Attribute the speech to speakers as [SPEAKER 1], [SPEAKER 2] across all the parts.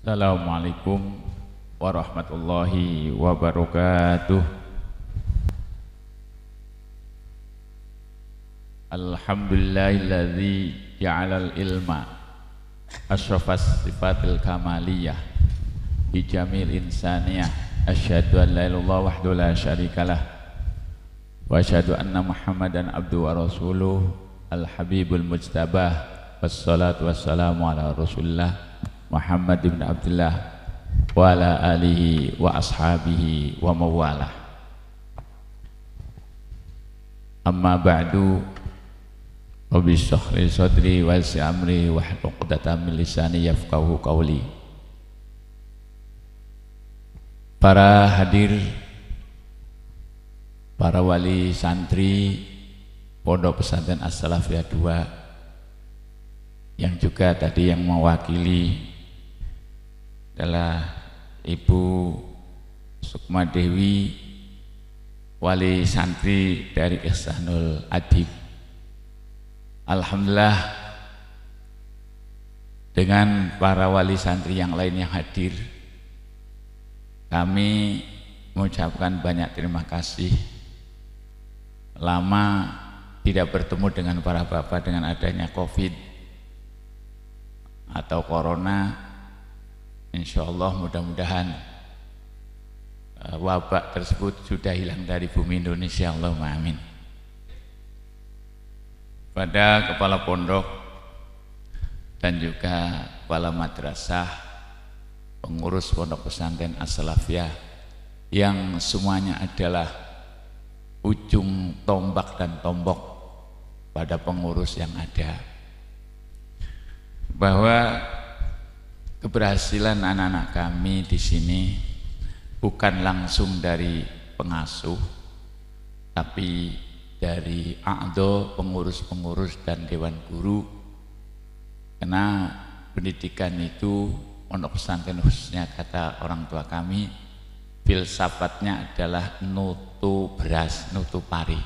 [SPEAKER 1] Assalamualaikum warahmatullahi wabarakatuh. Alhamdulillahilladzi ja'alal ilma asyrafas sifatil kamaliyah bi jamil insaniyah. Asyhadu an la ilaha illallah wahdahu la syarikalah wa asyhadu anna Muhammadan abduhu wa rasuluh al-habibul mujtabah. Wassalatu wassalamu ala Rasulillah Muhammad ibn Abdullah wa ala alihi wa ashabihi wa mawalah. Amma ba'du, rabbi shrah li sadri wa yassir amri wahlul 'uqdatam min lisani yafqahu qawli. Para hadir, para wali santri Pondok Pesantren As-Salafiyah 2 yang juga tadi yang mewakili adalah Ibu Sukma Dewi, wali santri dari Ihsanul Adib. Alhamdulillah, dengan para wali santri yang lain yang hadir, kami mengucapkan banyak terima kasih. Lama tidak bertemu dengan para bapak dengan adanya COVID atau Corona. Insyaallah mudah-mudahan wabak tersebut sudah hilang dari bumi Indonesia. Allahumma amin. Pada kepala pondok dan juga kepala madrasah, pengurus Pondok Pesantren As-Salafiyah yang semuanya adalah ujung tombak dan tombok pada pengurus yang ada, bahwa keberhasilan anak-anak kami di sini bukan langsung dari pengasuh, tapi dari a'dho, pengurus-pengurus dan dewan guru. Karena pendidikan itu, pondok pesantren khususnya kata orang tua kami, filsafatnya adalah nutu beras, nutu pari.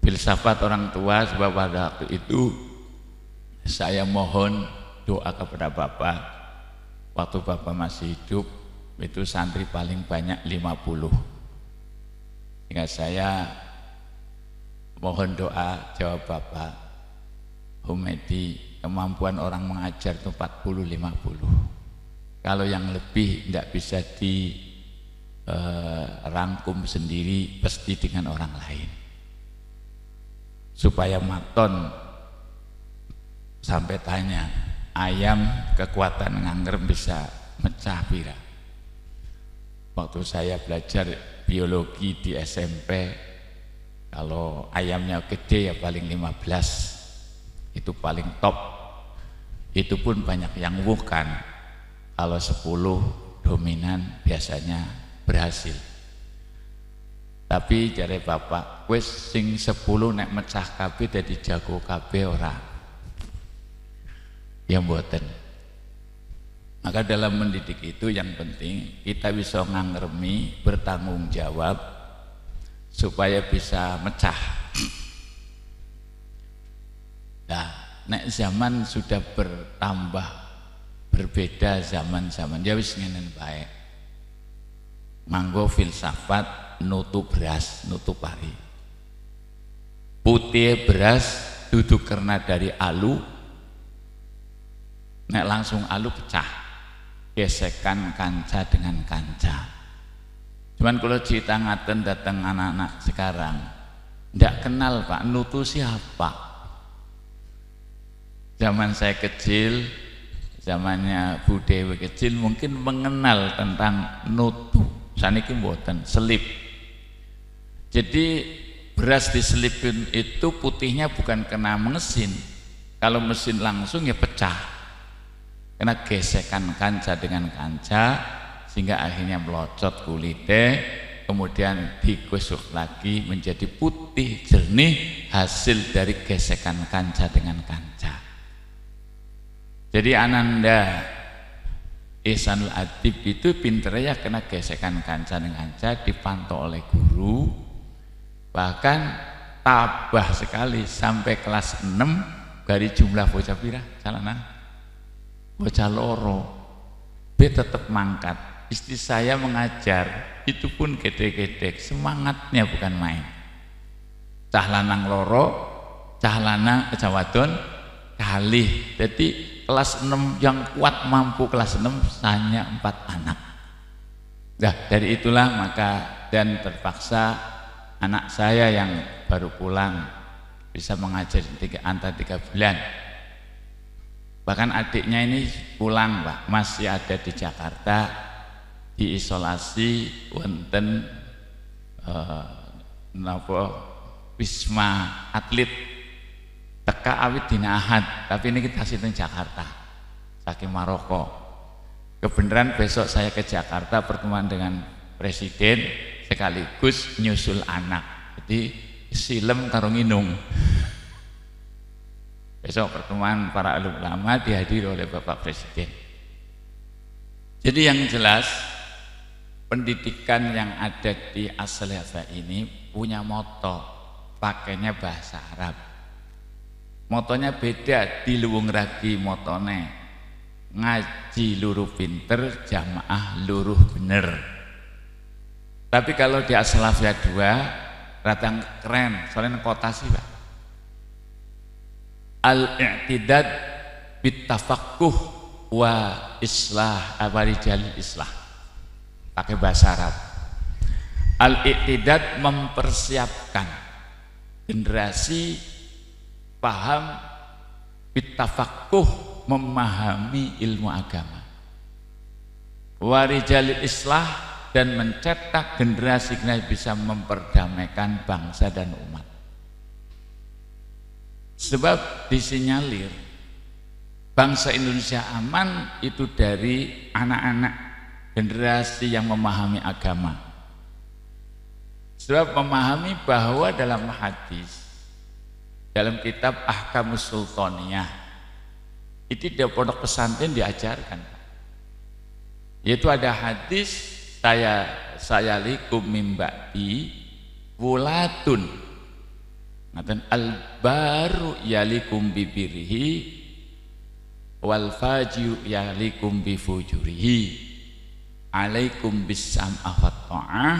[SPEAKER 1] Filsafat orang tua, sebab pada waktu itu saya mohon doa kepada Bapak. Waktu Bapak masih hidup, itu santri paling banyak 50. Sehingga saya mohon doa, jawab Bapak, Humedi, kemampuan orang mengajar itu 40-50. Kalau yang lebih tidak bisa dirangkum sendiri, pasti dengan orang lain. Supaya maton. Sampai tanya, ayam kekuatan nganger bisa mecah pira. Waktu saya belajar biologi di SMP, kalau ayamnya gede ya paling 15, itu paling top. Itu pun banyak yang bukan. Kalau 10 dominan biasanya berhasil. Tapi jare Bapak, wis sing 10 nek mecah kabeh dadi jago kabeh ora. Yang mboten. Maka dalam mendidik itu yang penting kita bisa ngangermi, bertanggung jawab supaya bisa mecah. Nah, nek zaman sudah bertambah, berbeda zaman-zaman, ya wis ngenen bae. Manggo filsafat nutu beras, nutu pari. Putih beras duduk karena dari alu. Nek langsung alu pecah, gesekan kanca dengan kanca. Cuman kalau cerita ngaten datang anak-anak sekarang, tidak kenal Pak, nutu siapa. Zaman saya kecil, zamannya Bu Dewi kecil, mungkin mengenal tentang nutu. Saniki mboten, selip. Jadi beras diselipin itu putihnya bukan kena mesin. Kalau mesin langsung ya pecah. Karena gesekan kanca dengan kanca, sehingga akhirnya melocot kulitnya, kemudian digosok lagi menjadi putih jernih, hasil dari gesekan kanca dengan kanca. Jadi ananda Ihsanul Adib itu pinternya kena gesekan kanca dengan kanca, dipantau oleh guru, bahkan tabah sekali sampai kelas 6 dari jumlah bocah pira calanan bocah loro, B tetap mangkat. Istri saya mengajar, itu pun gedek-gedek, semangatnya bukan main. Cah lanang loro, cah wadon kalih. Jadi kelas 6 yang kuat mampu kelas 6 hanya 4 anak. Nah, dari itulah maka dan terpaksa anak saya yang baru pulang bisa mengajar antara 3 bulan. Bahkan adiknya ini pulang, Pak, masih ada di Jakarta, diisolasi wonten Wisma Atlet teka awit dina Ahad, tapi ini kita di Jakarta saking Maroko. Kebenaran besok saya ke Jakarta pertemuan dengan presiden sekaligus nyusul anak, jadi silem karo nginung. Besok pertemuan para ulama dihadiri oleh Bapak Presiden. Jadi yang jelas pendidikan yang ada di As-Salafah ini punya moto, pakainya bahasa Arab. Motonya beda, di luwung ragi motone ngaji luruh pinter, jamaah luruh bener. Tapi kalau di As-Salafah 2 ratang keren, soalnya kota sih, Pak. Al-i'tidad bitafaqquh wa islah abarijal islah, pakai bahasa Arab. Al-i'tidad mempersiapkan generasi paham, bitafaqquh memahami ilmu agama, warijal islah dan mencetak generasi yang bisa memperdamaikan bangsa dan umat. Sebab disinyalir bangsa Indonesia aman itu dari anak-anak generasi yang memahami agama. Sebab memahami bahwa dalam hadis, dalam kitab Ahkamus Sultaniyah itu di pondok pesantren diajarkan, yaitu ada hadis saya likum mimba'di wulatun ngaten al-baru yalikum bibirihi wal fajiru yalikum bifujurihi alaikum bissam'a wa ta'ah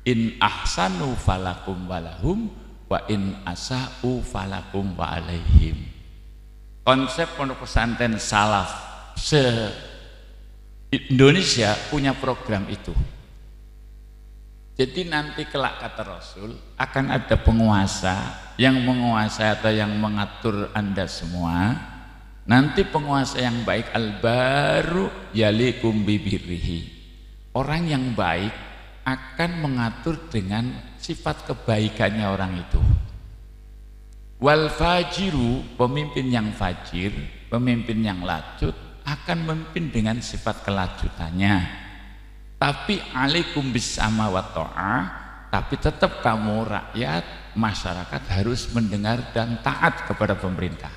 [SPEAKER 1] in ahsanu falakum walahum wa in asa'u falakum wa alaihim. Konsep pondok pesantren salaf se-Indonesia punya program itu. Jadi nanti kelak kata Rasul akan ada penguasa yang menguasai atau yang mengatur Anda semua. Nanti penguasa yang baik al-baru yalikum bibirrihi. Orang yang baik akan mengatur dengan sifat kebaikannya orang itu. Wal fajiru, pemimpin yang fajir, pemimpin yang lacut akan memimpin dengan sifat kelacutannya. Tapi alaikum bisama wa ta'ah, tapi tetap kamu rakyat masyarakat harus mendengar dan taat kepada pemerintah.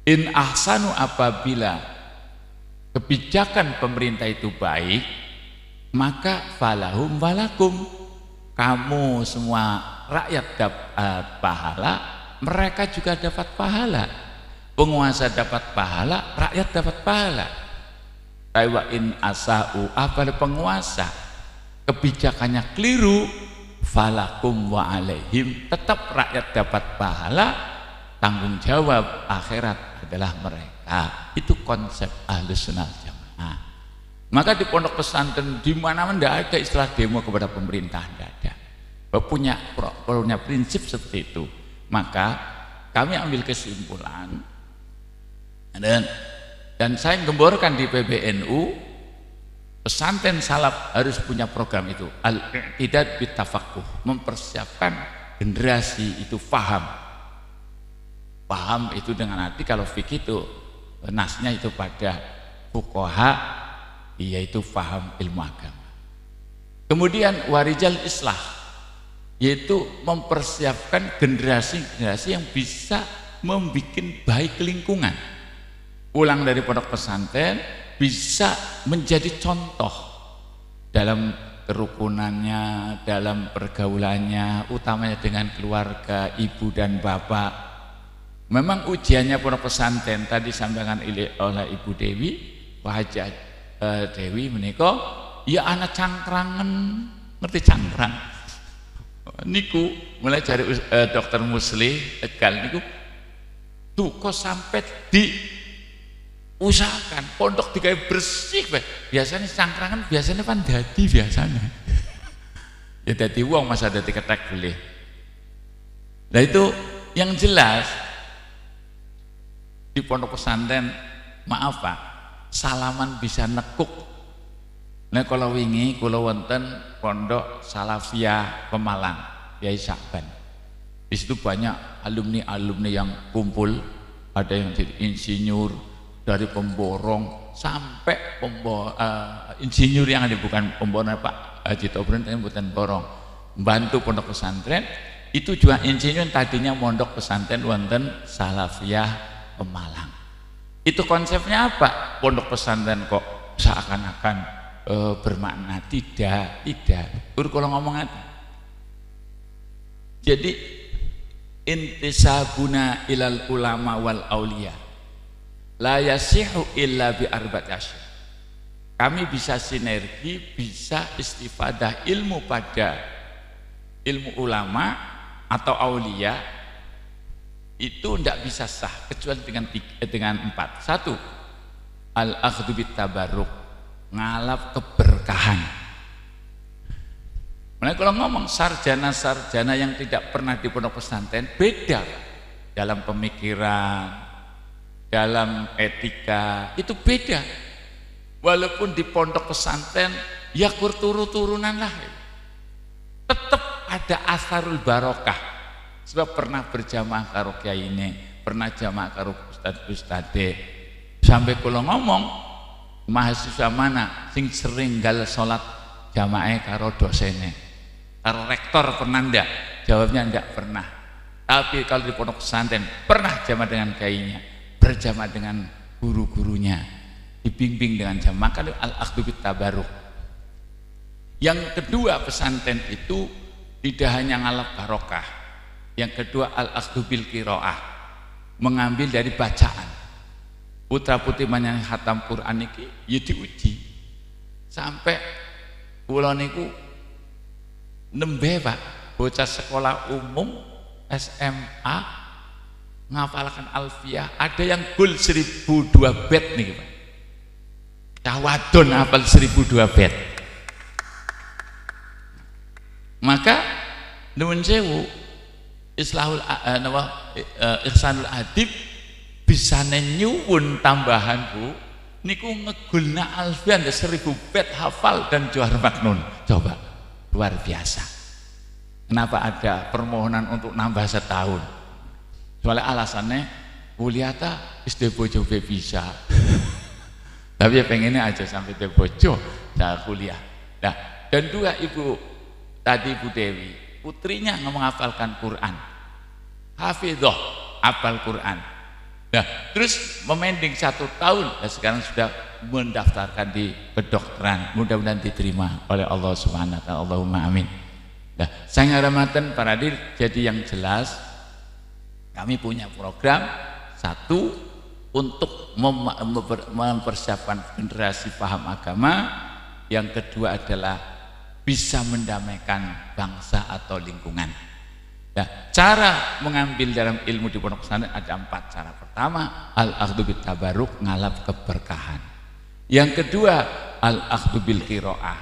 [SPEAKER 1] In ahsanu, apabila kebijakan pemerintah itu baik, maka falahum walakum, kamu semua rakyat dapat pahala, mereka juga dapat pahala. Penguasa dapat pahala, rakyat dapat pahala. Wa in asa'u, apabila penguasa kebijakannya keliru, falakum wa alaihim, tetap rakyat dapat pahala, tanggung jawab akhirat adalah mereka. Itu konsep Ahlus Sunnah Jamaah. Maka di pondok pesantren di mana-mana tidak ada istilah demo kepada pemerintah, tidak ada. Punya prinsip seperti itu. Maka kami ambil kesimpulan dan saya gemborkan di PBNU, pesantren salaf harus punya program itu, al-i'tidad bitafaqquh, mempersiapkan generasi itu paham itu dengan arti kalau fikih itu nasnya itu pada fuqaha, yaitu paham ilmu agama. Kemudian warijal islah, yaitu mempersiapkan generasi yang bisa membuat baik lingkungan. Pulang dari pondok pesantren bisa menjadi contoh dalam kerukunannya, dalam pergaulannya, utamanya dengan keluarga, ibu dan bapak. Memang ujiannya pondok pesantren tadi sampaikan oleh Ibu Dewi, Wajah Dewi menika, ya anak cangkrangan, ngerti cangkrang. Niku mulai dari Dokter Musli Tegal niku tuh kok sampai diusahakan pondok digawe bersih, biasanya cangkrangan biasanya kan dadi biasanya. Ya dadi wong masa dadi ketek boleh. Nah itu yang jelas di pondok pesantren, maaf Pak, salaman bisa nekuk. Nah kalau wingi kula wonten pondok Salafiyah Pemalang, Yai Sakban. Di situ banyak alumni-alumni yang kumpul, ada yang jadi insinyur, dari pemborong sampai insinyur yang ada bukan pemborong Pak Haji Tobren, tapi bukan borong, bantu pondok pesantren. Itu juga insinyur tadinya mondok pesantren wonten Salafiyah Pemalang. Itu konsepnya apa? Pondok pesantren kok seakan-akan bermakna? Tidak. Kalau ngomong apa? Jadi intisabuna ilal ulama wal aulia la yasihu illa bi arba'ati asyar. Kami bisa sinergi, bisa istifadah ilmu pada ilmu ulama atau aulia itu tidak bisa sah kecuali dengan 4. 1, al-akhdhu bit tabarruk, ngalap keberkahan. Nah, kalau ngomong sarjana-sarjana yang tidak pernah di pondok pesantren beda dalam pemikiran, dalam etika, itu beda. Walaupun di pondok pesantren ya turun-turunan lah, tetap ada asarul barokah. Sebab pernah berjamaah karo kiai ini, pernah jamaah karo ustadz-ustadz. Sampai kalau ngomong mahasiswa mana sing sering gal sholat jamaah karo dosene, karo rektor pernah ndak? Jawabnya ndak pernah. Tapi kalau di pondok pesantren pernah jamaah dengan kiainya, berjamaah dengan guru-gurunya, dibimbing dengan jamaah. Kalau al-akhdhu bit tabarruk. Yang kedua, pesantren itu tidak hanya ngalap barokah. Yang kedua, al-akhdhu bil qiraah, mengambil dari bacaan. Putra putri yang khatam Quran iki ya diuji. Sampai kula niku nembe Pak, bocah sekolah umum SMA ngafalkan Alfiyah, ada yang gol 1002 bait niki Pak. Cah wadon hafal 1002 bait. Maka nuwun sewu, Ihsanul Adib bisa nyuwun tambahan Bu niku ngegulna Alfian 1000 bait hafal dan Johar Maknun. Coba luar biasa. Kenapa ada permohonan untuk nambah setahun? Soalnya alasannya kuliah ta wis bojo bisa. Tapi ya pengennya aja sampai bojo dah kuliah. Nah, dan dua Ibu tadi Bu Dewi, putrinya menghafalkan Quran. Hafidhah, hafal Quran. Nah, terus memending 1 tahun, dan sekarang sudah mendaftarkan di kedokteran. Mudah-mudahan diterima oleh Allah Subhanahu wa taala. Allahumma amin. Nah, saya ngaramaten para hadir, jadi yang jelas kami punya program, 1 untuk mempersiapkan generasi paham agama, yang kedua adalah bisa mendamaikan bangsa atau lingkungan. Nah, cara mengambil dalam ilmu di pondok pesantren ada 4 cara. Pertama, al-akhdhu bit tabarruk, ngalap keberkahan. Yang kedua, al-akhdhu bil qiraah,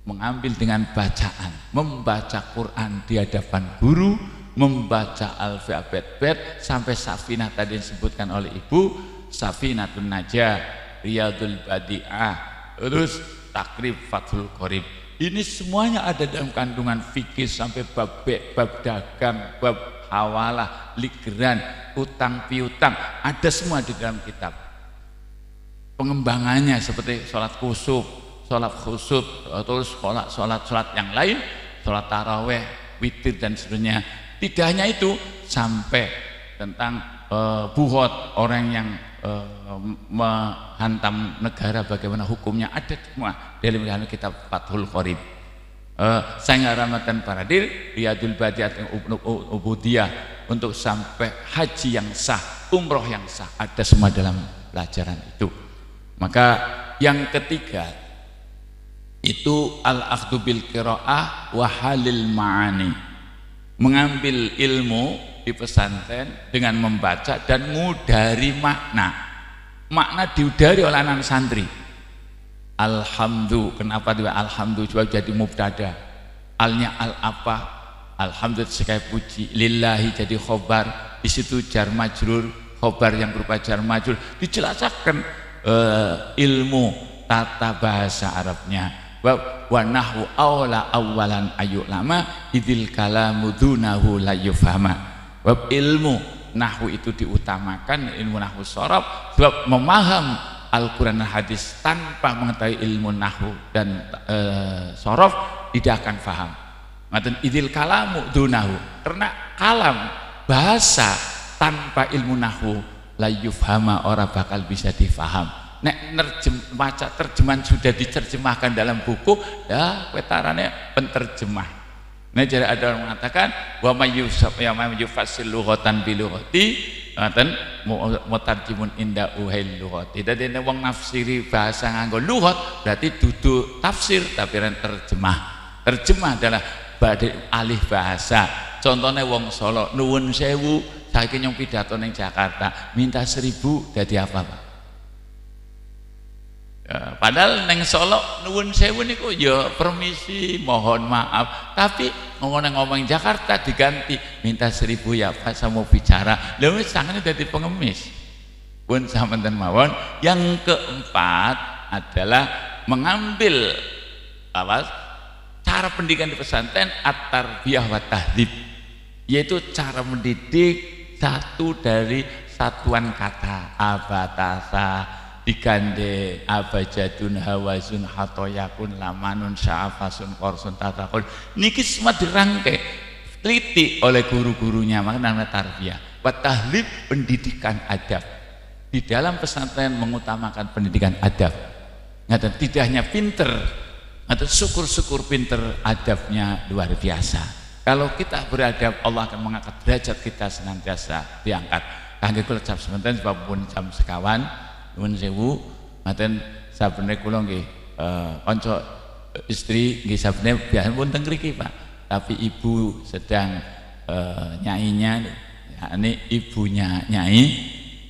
[SPEAKER 1] mengambil dengan bacaan, membaca Quran di hadapan guru, membaca alfabet sampai Safinah tadi disebutkan oleh Ibu, Safinatun Najah, Riyadul Badi'ah, terus Takrib Fathul Qorib. Ini semuanya ada dalam kandungan fikih sampai bab dagang, bab hawalah, ligeran, utang piutang, ada semua di dalam kitab. Pengembangannya seperti sholat kusuf, sholat khusuf, terus sholat yang lain, sholat taraweh, witir dan sebagainya. Tidak hanya itu, sampai tentang buhot, orang yang menghantam negara bagaimana hukumnya, ada semua dalam kitab Fathul Qorib. saya ngaramatan paradir Riyadul Badiat Ubudiyah untuk sampai haji yang sah, umroh yang sah, ada semua dalam pelajaran itu. Maka yang ketiga itu al-akhdhu bil qiraah wa halil ma'ani, mengambil ilmu di pesantren dengan membaca dan ngudari makna diudari oleh anak santri. Alhamdulillah, kenapa dia alhamdulillah jadi mubtada, alnya al apa, alhamdulillah sekali puji, lillahi jadi khobar, di situ jar majrur, khobar yang berupa jar majrur, dijelaskan ilmu tata bahasa Arabnya. Wa nahwu awla awalan ayyulama idil kalamu dunahu la yufhama. Bab ilmu nahwu itu diutamakan, ilmu nahwu sharaf, sebab memaham Al-Quran dan hadis tanpa mengetahui ilmu nahwu dan sharaf tidak akan faham. Ngaten idil kalamu dunahu, karena kalam bahasa tanpa ilmu nahwu la yufhama, orang bakal bisa difaham. Nek baca terjemahan sudah diterjemahkan dalam buku, ya petarannya penterjemah. Nah, jadi ada orang mengatakan wa may yufassil lughatan bi lughati ngaten mutarjimun inda uhil lughati. Dadi nek wong nafsiri bahasa nganggo lughat berarti dudu tafsir tapi terjemah. Terjemah adalah alih bahasa. Contohnya wong Solo nuwun sewu, saiki nyong pidato ning Jakarta minta 1000 dadi apa, Pak? Padahal neng Solo nuwun sewu niku ya permisi, mohon maaf, tapi ngomong Jakarta diganti minta 1000 ya Pak, saya mau bicara. Lha wis sangane dadi pengemis. Pun samanten mawon. Yang keempat adalah mengambil cara pendidikan di pesantren at-tarbiyah wa tahdhib, yaitu cara mendidik satu dari satuan kata abatasa digande abajadun hawazun hatoyakun lamanun sya'afasun korsun tatakun, niki semua dirangkai teliti oleh guru-gurunya, maka namanya tarbiyah. Wa tahlib, pendidikan adab. Di dalam pesantren mengutamakan pendidikan adab. Ngaten tidak hanya pinter, ngaten syukur-syukur pinter, adabnya luar biasa. Kalau kita beradab, Allah akan mengangkat derajat kita senantiasa diangkat. Kangge kula cap semanten sebab pun jam sekawan. Nuwun sewu, ngaten sabene kula nggih kanca istri nggih sabene biasa pun teng mriki, Pak. Tapi ibu sedang nyainya, yakni ibunya nyai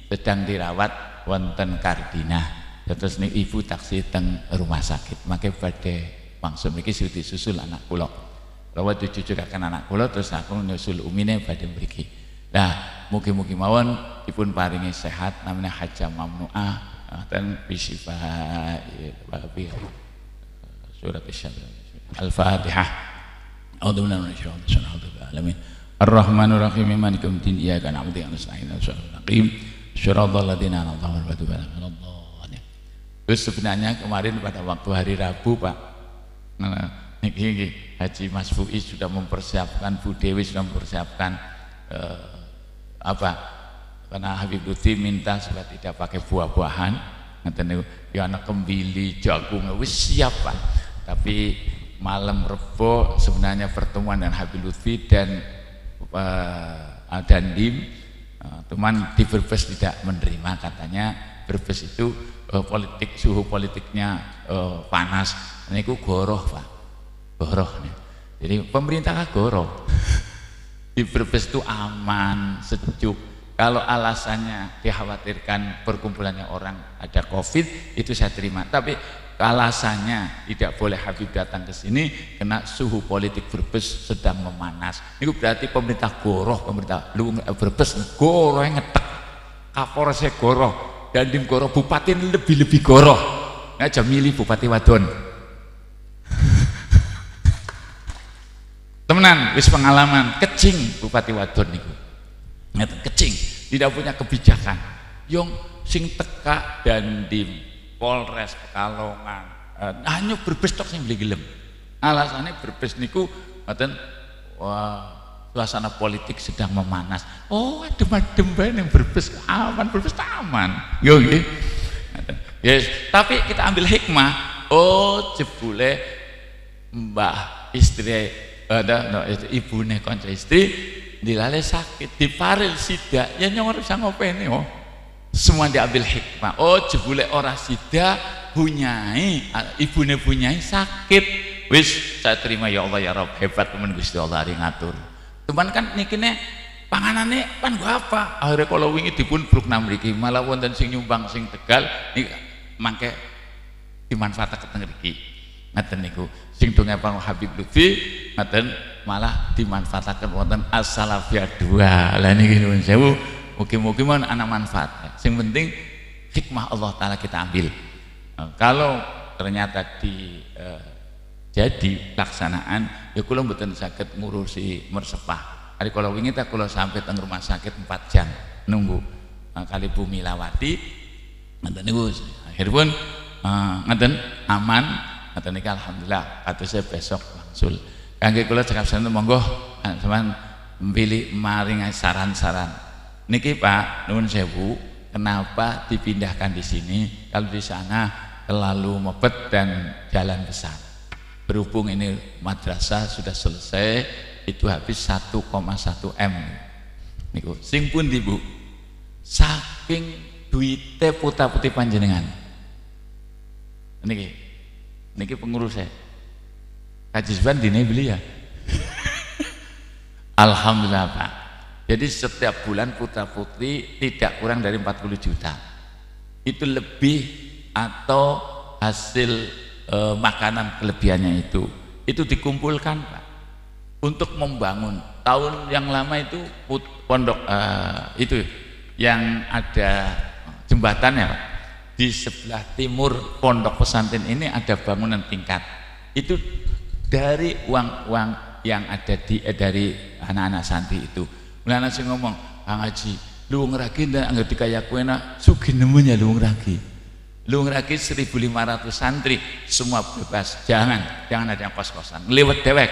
[SPEAKER 1] sedang dirawat wonten Kardinah. Terus nih ibu taksi teng rumah sakit, maka badhe mangsum niki disusul anak kula. Rawat cucu kan anak kula, terus aku nyusul umine badhe mriki. Nah, mugi-mugi mawon dipun paringi sehat, namanya hajah mamnuah dan bisifah surat Al-Fatihah. A'udzubillahi minasyaitonir rajim. Alamin. Ar-Rahmanir Rahim. Maliki yaumiddin. Iyyaka na'budu wa iyyaka nasta'in. Shiratal ladzina an'amta 'alaihim. Terus sebenarnya kemarin pada waktu hari Rabu, Pak, niki Haji Mas Fuiz sudah mempersiapkan, Bu Dewi sudah mempersiapkan karena Habib Lutfi minta supaya tidak pakai buah-buahan, ngaten ya anak kembili, jagung wis siap, Pak. Tapi malam Rebo sebenarnya pertemuan dengan Habib Lutfi dan Dandim, teman di Brebes tidak menerima, katanya Brebes itu politik, suhu politiknya panas. Niku goroh, Pak, goroh nih. Jadi pemerintah goroh. Di Brebes itu aman, sejuk. Kalau alasannya dikhawatirkan perkumpulannya orang ada COVID, itu saya terima. Tapi alasannya tidak boleh Habib datang ke sini karena suhu politik Brebes sedang memanas. Itu berarti pemerintah goroh, pemerintah Brebes goroh yang ngetek. Kapolresnya goroh, Dandim goroh, bupati lebih goroh. Aja milih bupati wadon. Temenan, wis pengalaman, kecing bupati wadon niku. Ngeten kecing, tidak punya kebijakan. Yang sing teka Dandim, Polres Pekalongan, hanya Brebes tok sing beli gelem. Alasannya Brebes niku ngeten, wah, suasana politik sedang memanas. Oh, adem-adem bae ning Brebes, aman, Brebes aman. Yo nggih. Yes, tapi kita ambil hikmah. Oh, jebule Mbah istri ibune kanca istri dilale sakit, diparil sida, ya nyong ora bisa ngopeni oh. Semua diambil hikmah. Oh, jebule ora sida bunyai, ibune bunyai sakit. Wis saya terima ya Allah ya Rabb, hebat temen Gusti Allah ari ngatur. Cuman kan nikine panganane pan gua apa? Akhirnya kalau wingi dipun bruk nang mriki malah wonten sing nyumbang sing Tegal niki mangke dimanfaatake teng mriki. Ngaten niku. Sing donga Pak Habib Lutfi ngaten malah dimanfaatkan wonten As-Salafiyah 2. Lah niki nuwun sewu, mugi-mugi mon ana manfaat. Sing penting hikmah Allah taala kita ambil. Kalau ternyata jadi pelaksanaan ya kula mboten saged ngurusi mersepah. Ari kula wingi ta kula sampai teng rumah sakit 4 jam nunggu kali Bu Milawati ngoten niku akhiripun ngoten aman ngoten niki alhamdulillah katose besok wangsul. Kangge kula cekap santen monggo sampean pilih maring saran-saran. Niki Pak nuwun sewu, kenapa dipindahkan di sini kalau di sana terlalu mepet dan jalan besar. Berhubung ini madrasah sudah selesai, itu habis 1,1 M niku sing pundi Bu saking duite putra-putri panjenengan niki pengurus saya kajisban dine beli ya alhamdulillah Pak. Jadi setiap bulan putra-putri tidak kurang dari 40 juta itu lebih atau hasil makanan kelebihannya itu dikumpulkan Pak untuk membangun. Tahun yang lama itu pondok itu yang ada jembatannya Pak. Di sebelah timur pondok pesantren ini ada bangunan tingkat. Itu dari uang-uang yang ada dari anak-anak santri itu. Mulai nasi ngomong, Kang Haji, luwung ragi dan anggap dikaya kuena sugih nemunya luwung ragi. Luwung ragi 1.500 santri semua bebas. Jangan ada yang kos-kosan. Lewat dewek.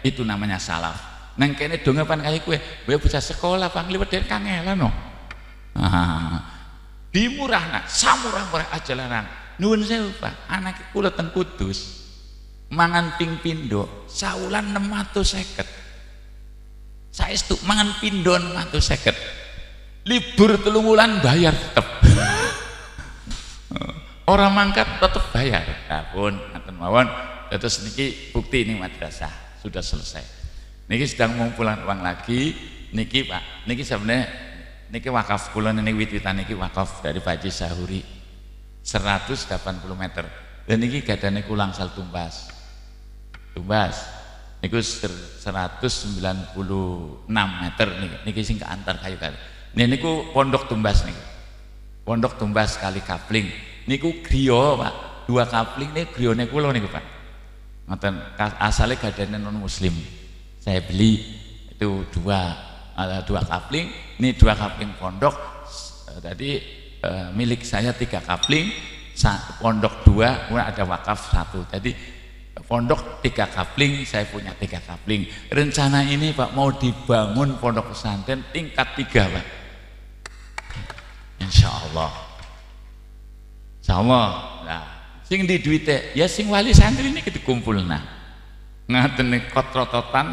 [SPEAKER 1] Itu namanya salaf. Nang kene donga pan kaya kowe, kowe bisa sekolah pang liwat den kangelan no. Dimurahna, samurah-murah aja lanang. Nuwun sewu Pak, anak kula teng Kudus mangan ping pindho saulan 650. Saestu mangan pindho 650. Libur 3 wulan bayar tetep. Orang mangkat tetep bayar. Nah pun ngaten mawon. Terus niki bukti ini madrasah sudah selesai. Niki sedang ngumpulan uang lagi. Niki Pak, niki sebenarnya niki wakaf kula niki wit-witan niki wakaf dari Pak Haji Sahuri 180 meter. Dan niki gadane kulang sal tumbas. Niku 196 meter niki sing keantar kayu-kayu. Niku pondok tumbas niku. Pondok tumbas kali kapling. Niku griya Pak, 2 kapling nih griyane kula niku Pak. Ngoten asale gadane non muslim. Saya beli itu 2 kapling, ini 2 kapling pondok. Tadi milik saya 3 kapling, pondok 2, kemudian ada wakaf 1. Jadi pondok 3 kapling, saya punya 3 kapling. Rencana ini Pak mau dibangun pondok pesantren tingkat 3 Pak. Insyaallah. Insyaallah. Nah, sing di duite ya sing wali santri ini dikumpulna. Ngaten kotrotan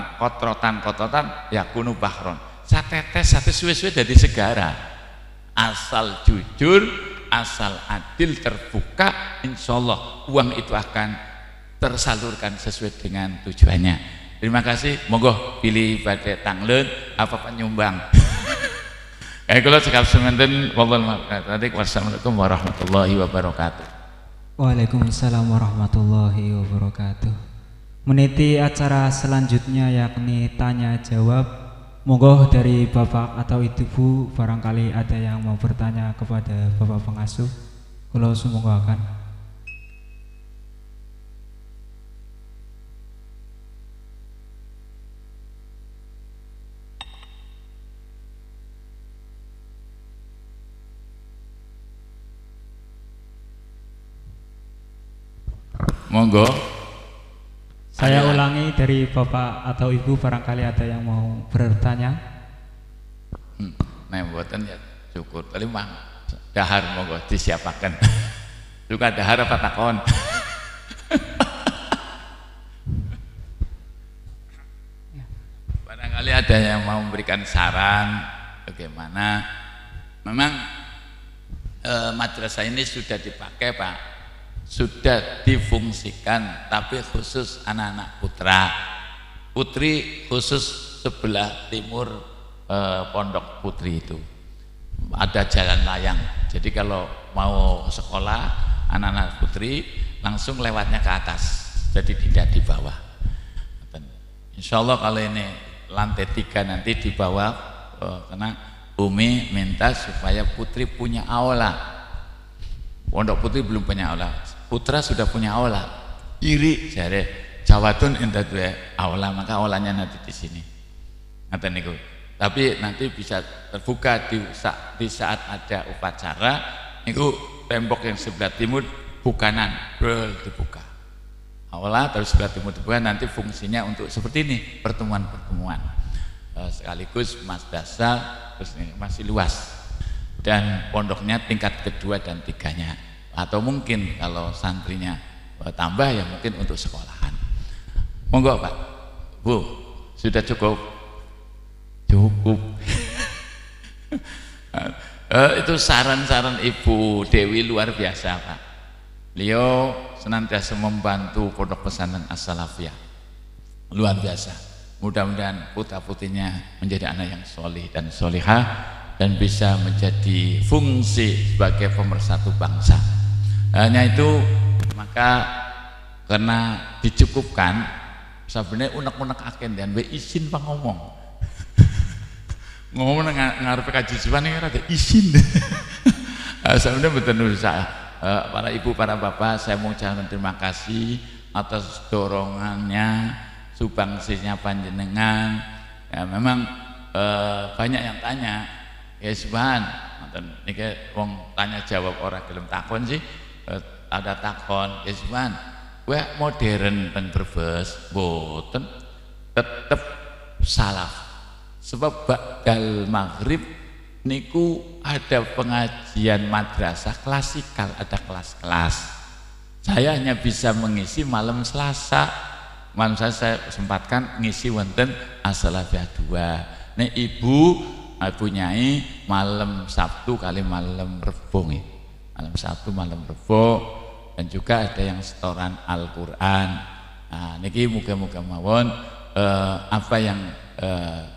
[SPEAKER 1] ya kunu bahron. Satetes satu suwe-suwe dari segara. Asal jujur, asal adil terbuka, insyaallah uang itu akan tersalurkan sesuai dengan tujuannya. Terima kasih. Monggo pilih badhe tangleun apa penyumbang. Kula cekap semanten wassalamualaikum warahmatullahi wabarakatuh.
[SPEAKER 2] Waalaikumsalam warahmatullahi wabarakatuh. Meniti acara selanjutnya yakni tanya jawab. Monggo dari Bapak atau Ibu barangkali ada yang mau bertanya kepada Bapak pengasuh. Kula sumangga akan.
[SPEAKER 1] Monggo.
[SPEAKER 2] Saya ulangi dari Bapak atau Ibu barangkali ada yang mau bertanya.
[SPEAKER 1] Nah, mboten ya syukur. Kali mang dahar monggo disiapaken. Suka dahar apa takon? ada yang mau memberikan saran bagaimana? Memang madrasah ini sudah dipakai Pak, sudah difungsikan, tapi khusus anak-anak putra. Putri khusus sebelah timur pondok putri itu ada jalan layang. Jadi kalau mau sekolah anak-anak putri langsung lewatnya ke atas, jadi tidak di bawah. Insya Allah kalau ini lantai 3 nanti di bawah, karena Umi minta supaya putri punya aula. Pondok putri belum punya aula, putra sudah punya aula. Iri jare Jawatun indah dua aula, maka aulanya nanti di sini. Ngaten niku. Tapi nanti bisa terbuka di saat ada upacara. Niku tembok yang sebelah timur bukanan, dibuka. Aula terus sebelah timur dibuka, nanti fungsinya untuk seperti ini, pertemuan-pertemuan. Sekaligus madrasah terus ini masih luas. Dan pondoknya tingkat kedua dan 3-nya. Atau mungkin kalau santrinya tambah ya mungkin untuk sekolahan. Monggo Pak, Bu, sudah cukup? Cukup. Itu saran-saran Ibu Dewi luar biasa Pak. Beliau senantiasa membantu pondok pesantren As-Salafiyah, luar biasa. Mudah-mudahan putra-putrinya menjadi anak yang solih dan solihah dan bisa menjadi fungsi sebagai pemersatu bangsa. Hanya itu, maka karena dicukupkan, sebenarnya unek-unek aken dan izin Pak ngomong. Ngomong ngarep kaji jiwan ini ada izin. Sebenarnya betul saya. Para ibu, para bapak, saya mau ucapkan terima kasih atas dorongannya, sumbangsinya panjenengan. Ya, memang banyak yang tanya, ya Subhan, niki wong tanya jawab orang gelem takon sih, ada takon, ya Subhan, kowe modern teng Brebes, boten, tetep salaf. Sebab ba'dal maghrib niku ada pengajian madrasah klasikal, ada kelas-kelas. Saya hanya bisa mengisi malam Selasa. Malam saya sempatkan ngisi wonten As-Salafiyah 2. Nek Ibu Nyai malam Sabtu kali malam Rebo nggih. Malam Sabtu, malam Rebo, dan juga ada yang setoran Al-Qur'an. Nah, niki muga-muga mawon apa yang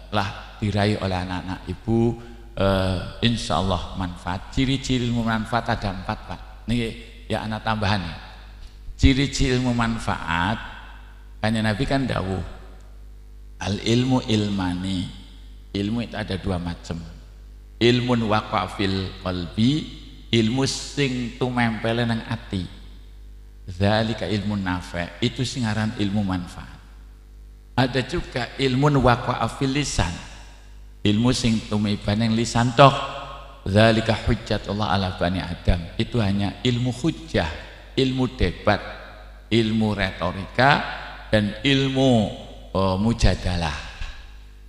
[SPEAKER 1] telah diraih oleh anak-anak Ibu insya Allah manfaat. Ciri-ciri ilmu manfaat ada 4 Pak. Ini ya anak tambahan nih. Ciri-ciri ilmu manfaat, hanya Nabi kan dawuh al ilmu ilmani. Ilmu itu ada 2 macam. Ilmun waqafil qalbi, ilmu sing tumempele nang ati. Zalika ilmu nafi', itu sing aran ilmu manfaat. Ada juga ilmun waqafil lisan, ilmu sing tumiban yang lisan tok. Zalika hujjatullah ala bani Adam, itu hanya ilmu hujjah, ilmu debat, ilmu retorika, dan ilmu mujadalah.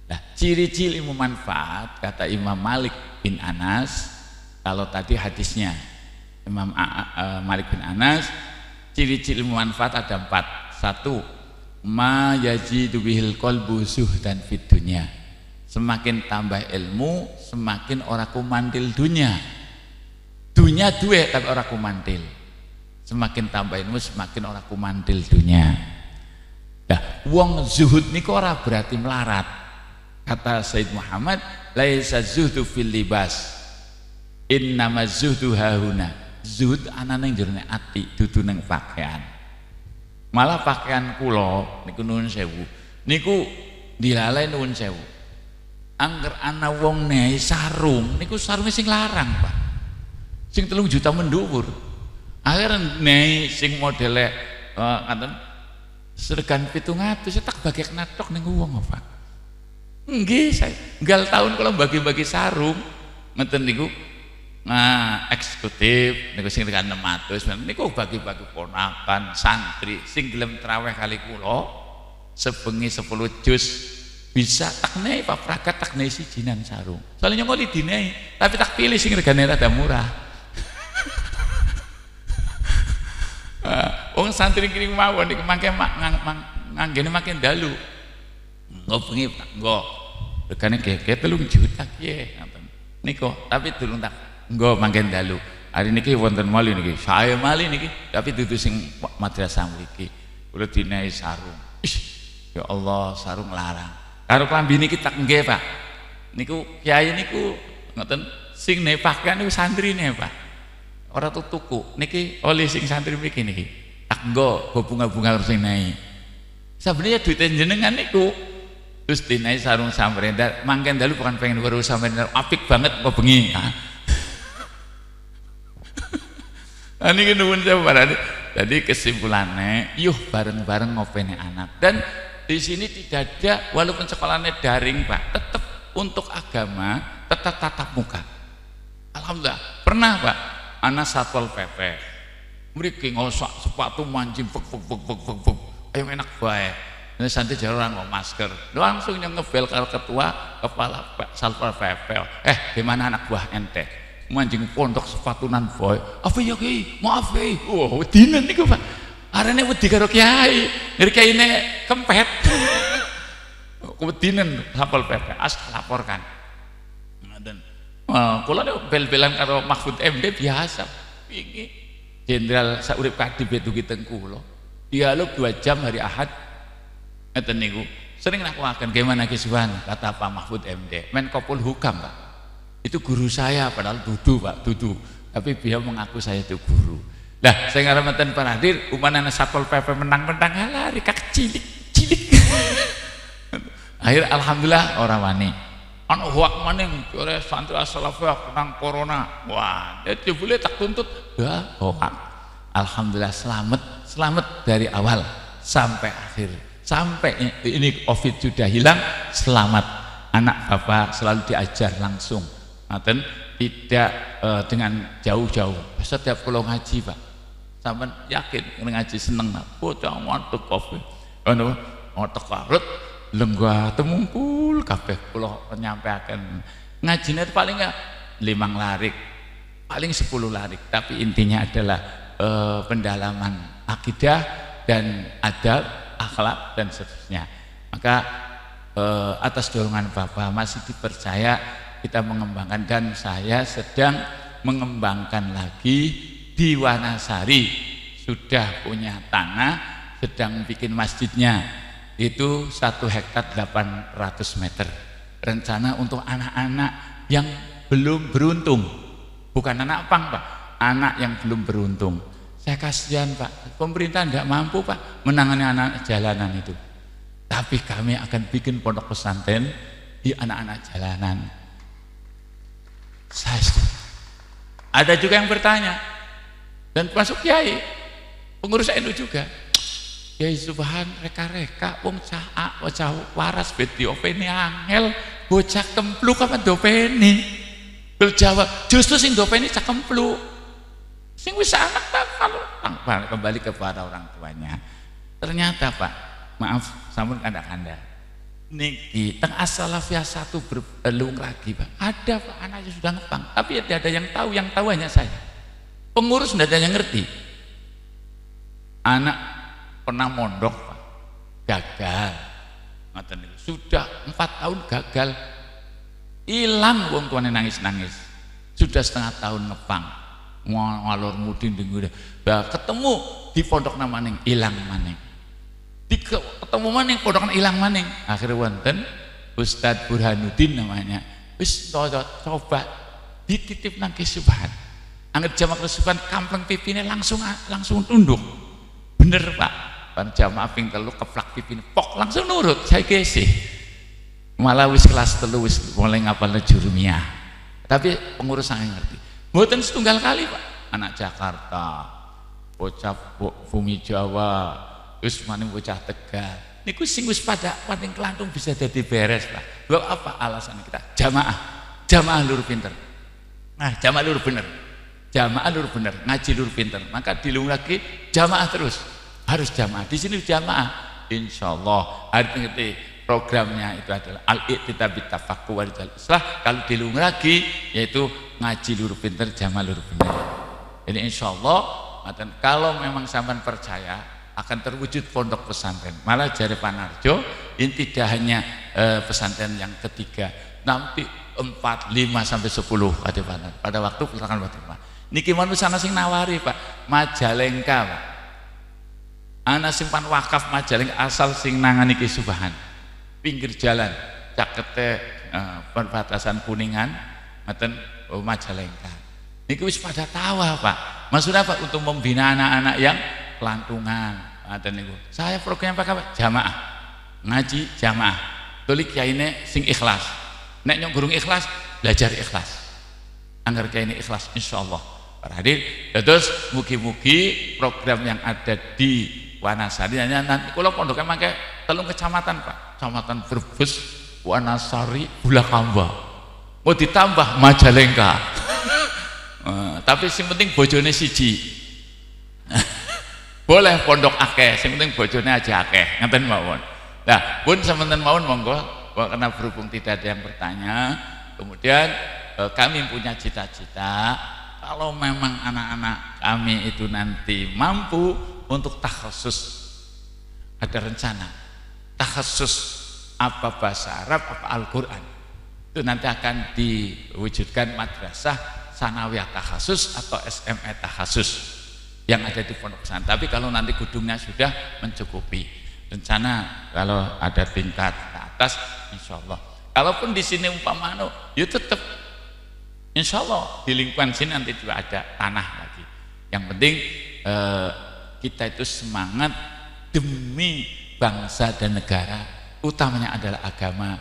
[SPEAKER 1] Nah, ciri-ciri ilmu manfaat kata Imam Malik bin Anas, kalau tadi hadisnya Imam Malik bin Anas, ciri-ciri ilmu manfaat ada 4. 1, ma yajidu bihil qalbu zuhdan fid dunya. Semakin tambah ilmu, semakin orang kumandil dunia. Dunia duwe tapi orang kumandil. Semakin tambah ilmu, semakin orang kumandil dunia. Nah, wong zuhud niku ora berarti melarat. Kata Sayyid Muhammad, laisa zuhdu fil libas, innama zuhdu hahuna. Zuhud ana ning jerone ati, dudu ning pakaian. Malah pakaian kula niku nuwun sewu, niku dilalai nuwun sewu. Angger ana wong nehi sarung niku sarunge sing larang Pak, sing 3 juta mendhuwur. Akhirnya nehi sing modele ngaten sergan 700 tak bagi knatok ning wong Pak. Nggih, saya nggal tahun kalau bagi-bagi sarung ngeten niku. Nah, eksekutif niku sing tekan 600 niku bagi-bagi ponakan santri sing gelem traweh kali kula sebengi 10 juz bisa tak nei Pak Pragat tak nei sijinan sarung. Soalnya nyongoli dinei, tapi tak pilih sing regane rada murah. Wong santri kiri mawon niku mangke nganggene makin dalu. Nggo bengi nggo regane ge 3 juta kiye ngoten niku tapi durung tak nggo mangken dalu hari niki wonten mali niki saya mali niki tapi dudu sing madrasah mriki kula dinae sarung ya Allah sarung larang karo klambi niki tak nggih Pak niku kiai niku ngoten sing nepahkan niku santrine Pak ora tuku niki oleh sing santri mriki niki tak nggo bunga-bunga sing naik sebenarnya duit jenengan niku terus dinai sarung samrenda mangken dalu bukan pengen weruh samrenda apik banget kok bengi niki nuwun sewu jadi kesimpulannya yuh bareng-bareng ngopeni anak dan di sini tidak ada walaupun sekolahnya daring Pak tetap untuk agama tetap tatap muka alhamdulillah pernah Pak anak satpol PP mriki ngosok sepatu mancing ayo enak bae ini santai jarang ngomong masker langsung yang ngebel karo ketua kepala satpol PP gimana anak buah ente mancing pondok sepatunan boy apa ya Kiai maaf Kiai wedinan niku Pak arane wedi karo Kiai ngeri Kiaine kempet wedinan satpol PP laporkan dan kula bel-belan karo Mahfud MD biasa iki jenderal saurip kadip itu kita kula dialog 2 jam hari Ahad ngeten niku sering aku akan gimana kisuhan kata Pak Mahfud MD Menkopol Hukam Pak itu guru saya padahal dudu Pak dudu tapi dia mengaku saya itu guru lah saya ngarameten para hadir umpamane satpol PP menang-menang lari kak cilik akhir alhamdulillah orang wani anu huak maning ora santri as-salafiyah nang corona wah jadi boleh tak tuntut ya hoak alhamdulillah selamat dari awal sampai akhir sampai ini Covid sudah hilang selamat anak bapak selalu diajar langsung ngaten tidak dengan jauh-jauh setiap kalau ngaji Pak sampean yakin ngaji seneng bocah mantuk Covid anu otak karut lenggah temungkul kabeh kula nyampaikan ngajine paling enggak 5 larik paling 10 larik tapi intinya adalah pendalaman akidah dan adab akhlak dan seterusnya maka atas dorongan Bapak masih dipercaya kita mengembangkan dan saya sedang mengembangkan lagi di Wanasari sudah punya tanah sedang bikin masjidnya itu 1 hektar 800 meter rencana untuk anak-anak yang belum beruntung bukan anak pang Pak anak yang belum beruntung saya kasihan Pak pemerintah tidak mampu Pak menangani anak jalanan itu tapi kami akan bikin pondok pesantren di anak-anak jalanan ada juga yang bertanya dan masuk Kiai pengurus NU juga Kiai Subhan reka-reka wong cah bocah waras beti openi angel bocah kemplu kapan dopeni berjawab justru sing dopeni cah kemplu sing wis anak tak kalau kembali kepada orang tuanya ternyata Pak maaf sampun kanda-kanda niki teng as-salafiyah 1 berlung lagi Pak ada Pak anaknya sudah ngepang tapi tidak ada yang tahu hanya saya pengurus tidak ada yang ngerti anak pernah mondok Pak gagal sudah 4 tahun gagal hilang wong tuane nangis-nangis sudah setengah tahun ngepang ngalor mudin dengue ketemu di pondok namaning hilang maning ketemu maning pondok hilang maning akhirnya wonten Ustadz Burhanuddin namanya wis coba dititip nang Subhan anggap jamaah Subhan kampleng pipine langsung tunduk bener Pak pan jamaah ping 3 keplak pipine pok langsung nurut saya kesih malah wis kelas 3 wis mulai ngapal jurumiyah tapi pengurus sangat ngerti mboten setunggal kali Pak anak Jakarta bocah bumi Jawa wis maning bocah Tegal niku sing wis pada paling kelantung bisa jadi beres Pak lho apa alasan kita jamaah lur pinter nah jamaah lur bener ngaji lur pinter maka dilung lagi jamaah terus harus jamaah di sini jamaah insyaallah artinya programnya itu adalah al-i'titab bitafaqquh wal islah kalau dilung lagi yaitu ngaji lur pinter jamaah lur bener jadi insyaallah kalau memang sampean percaya akan terwujud pondok pesantren malah jari Pak Narjo ini tidak hanya pesantren yang ketiga. Nanti 4, 5 sampai 10 pada waktu silakan Fatimah. Niki manusia sing nawari Pak, Majalengka Pak. Ana simpan wakaf Majalengka asal sing nangani Ki Subhan. Pinggir jalan cakete perbatasan Kuningan ngoten Majalengka. Niki wis pada tawa Pak. Maksudnya apa? Untuk membina anak-anak yang kelantungan. Ngoten niku. Saya program Pak jamaah. Ngaji jamaah. Tulik kiyaine sing ikhlas. Nek nyong gurung ikhlas, belajar ikhlas. Angger kiyaine ikhlas insyaallah. Para hadir, terus mugi-mugi program yang ada di Wanasari nanti kalau pondoknya mangke 3 kecamatan Pak, Kecamatan Brebes, Wanasari, Bulakamba. Mau ditambah Majalengka. Tapi yang penting bojone siji. Boleh pondok akeh, yang penting bojone aja akeh. Ngaten mawon. Nah, pun semanten mawon monggo karena berhubung tidak ada yang bertanya, kemudian kami punya cita-cita kalau memang anak-anak kami itu nanti mampu untuk takhasus, ada rencana takhasus apa bahasa Arab apa Al-Quran, itu nanti akan diwujudkan madrasah sanawiyah takhasus atau SME takhasus yang ada di pondok pesantren. Tapi kalau nanti gedungnya sudah mencukupi, rencana kalau ada tingkat ke atas insya Allah. Kalaupun di sini umpamanya ya tetap insya Allah di lingkungan sini nanti juga ada tanah lagi. Yang penting kita itu semangat demi bangsa dan negara, utamanya adalah agama.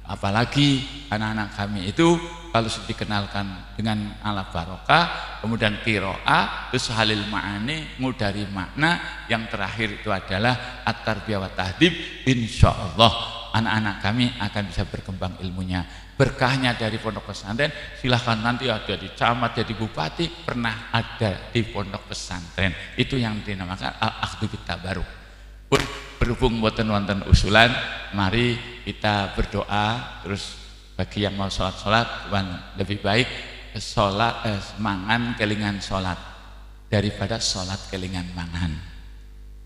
[SPEAKER 1] Apalagi anak-anak kami itu kalau dikenalkan dengan ala barokah, kemudian qiraah, terus halil ma'ani, ngudari makna, yang terakhir itu adalah at-tarbiyah wa tahdib. Insya Allah anak-anak kami akan bisa berkembang ilmunya. Berkahnya dari pondok pesantren, silahkan nanti ada di camat, jadi bupati, pernah ada di pondok pesantren. Itu yang dinamakan al-akhdhu bit-tabarruk. Pun berhubung boten wonten usulan, mari kita berdoa. Terus bagi yang mau sholat-sholat, lebih baik sholat mangan kelingan sholat daripada sholat kelingan mangan.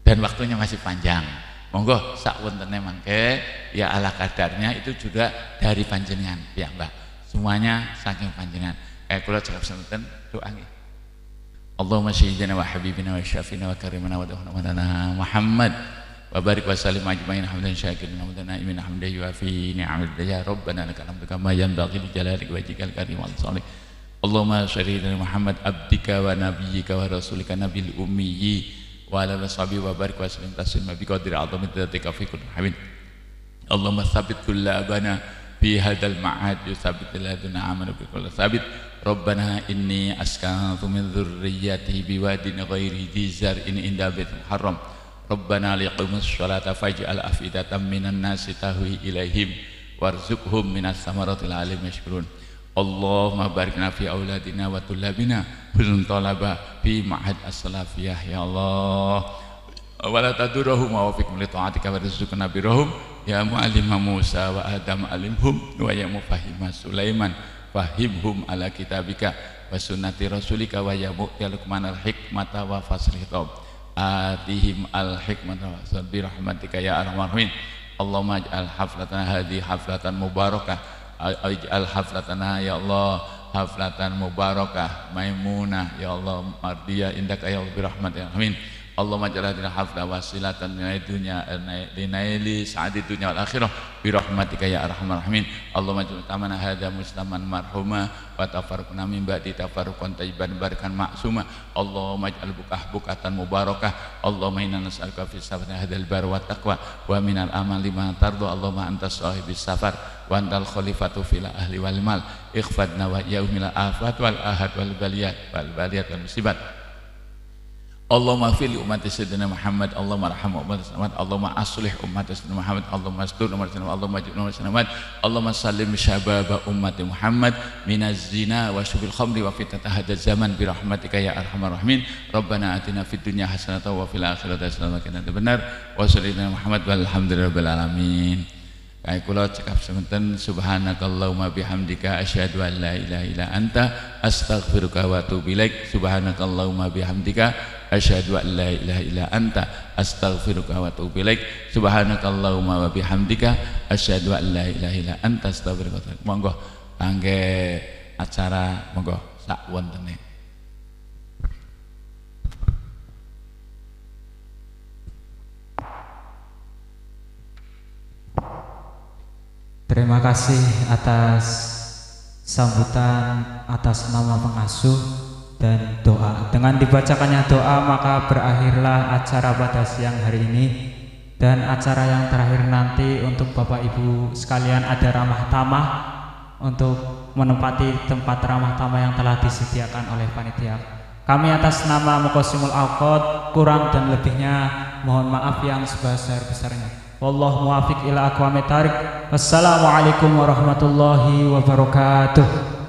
[SPEAKER 1] Dan waktunya masih panjang. Monggo sak wontene mangke ya ala kadarnya, itu juga dari panjenengan ya Mbak. Semuanya saking panjenengan. Kula cekap semanten doa nggih. Allahumma sayyidina wa habibina wa syafina wa karimana wa dahna Muhammad wa barik wa sallim ajmain hamdan syakirin wa naimin hamdan yuafi ni'amil ya rabbana lakal hamdu kama yanbaghi li jalalika wa wajhikal karim wal salih. Allahumma sayyidina Muhammad abdika wa nabiyyika wa rasulika nabil ummiyyi wa ala washabi wa barik wa sallim taslima bi qadri azami dzatika fi kulli hamid. Allahumma tsabbit kullabana fi hadzal ma'ad yusabbit laduna amanu bi kulli tsabbit. Rabbana inni askantu min dzurriyyati biwadin ghairi dzar'in inda baitil haram. Rabbana liqimus sholata faj'al afidatan minan nasi tahwi ilaihim warzuqhum minas samarati la'allahum yashkurun. Allahumma barikna fi auladina wa tullabina husnul talaba fi ma'had as-salafiyah ya Allah. Wa la tadurruhum wa wafiqhum li ta'atika wa rizqna birahum ya mu'allima Musa wa Adam alimhum wa ya mufahhima Sulaiman fahimhum ala kitabika wa sunnati rasulika wa ya mu'ti Luqman al-hikmata wa fasl khitab atihim al-hikmata wa sabbi rahmatika ya arhamar rahimin. Allahumma ij'al haflatana hadhihi haflatan mubarakah, ij'al haflatana ya Allah haflatan mubarakah maimunah ya Allah mardiyah indaka ya rabbi rahmatika amin. Allahumma ij'al hadhihi haflah wasilatan min dunya linaili sa'adi dunya wal akhirah bi rahmatika ya arhamar rahimin. Allahumma ij'al tamana hadza musliman marhuma wa tafarraqna min ba'di tafarruqan tayyiban barakan ma'suma. Allahumma ij'al bukatan mubarakah. Allahumma inna nas'aluka fi safar hadzal bar wa taqwa wa minal amali ma tardu. Allahumma antas sahibis safar wa antal khalifatu fil ahli wal mal ikhfadna wa yaumil afat wal ahad wal baliyat wal musibat. Allahumma fil ummati sayyidina Muhammad, Allahumma arham ummati Muhammad, Allahumma aslih ummati sayyidina Muhammad, Allahumma astur ummati Muhammad, Allahumma ajib ummati Muhammad, Allahumma sallim syababa ummati Muhammad minaz zina wa syubil khamri wa fitnati hadzal zaman bi rahmatika ya arhamar rahimin. Rabbana atina fid dunya hasanatan wa fil akhirati hasanatan wa qina adzabannar. Wa sallallahu Muhammad walhamdulillahirabbil alamin. Kaya kula cekap semanten subhanakallahumma bihamdika asyhadu an la ilaha illa anta astaghfiruka wa atubu ilaik. Subhanakallahumma bihamdika asyhadu an la ilaha illa anta astaghfiruka wa atubu ilaik. Subhanakallahumma wa bihamdika asyhadu an la ilaha illa anta astaghfiruka wa atubu ilaik. Monggo kangge acara monggo sak wontene.
[SPEAKER 2] Terima kasih atas sambutan, atas nama pengasuh dan doa. Dengan dibacakannya doa maka berakhirlah acara pada siang hari ini. Dan acara yang terakhir nanti untuk Bapak Ibu sekalian ada ramah tamah untuk menempati tempat ramah tamah yang telah disediakan oleh panitia. Kami atas nama Muqassimul Awqad kurang dan lebihnya mohon maaf yang sebesar-besarnya. Wallahu muwaffiq ila aqwamit thariq. Wassalamualaikum warahmatullahi wabarakatuh.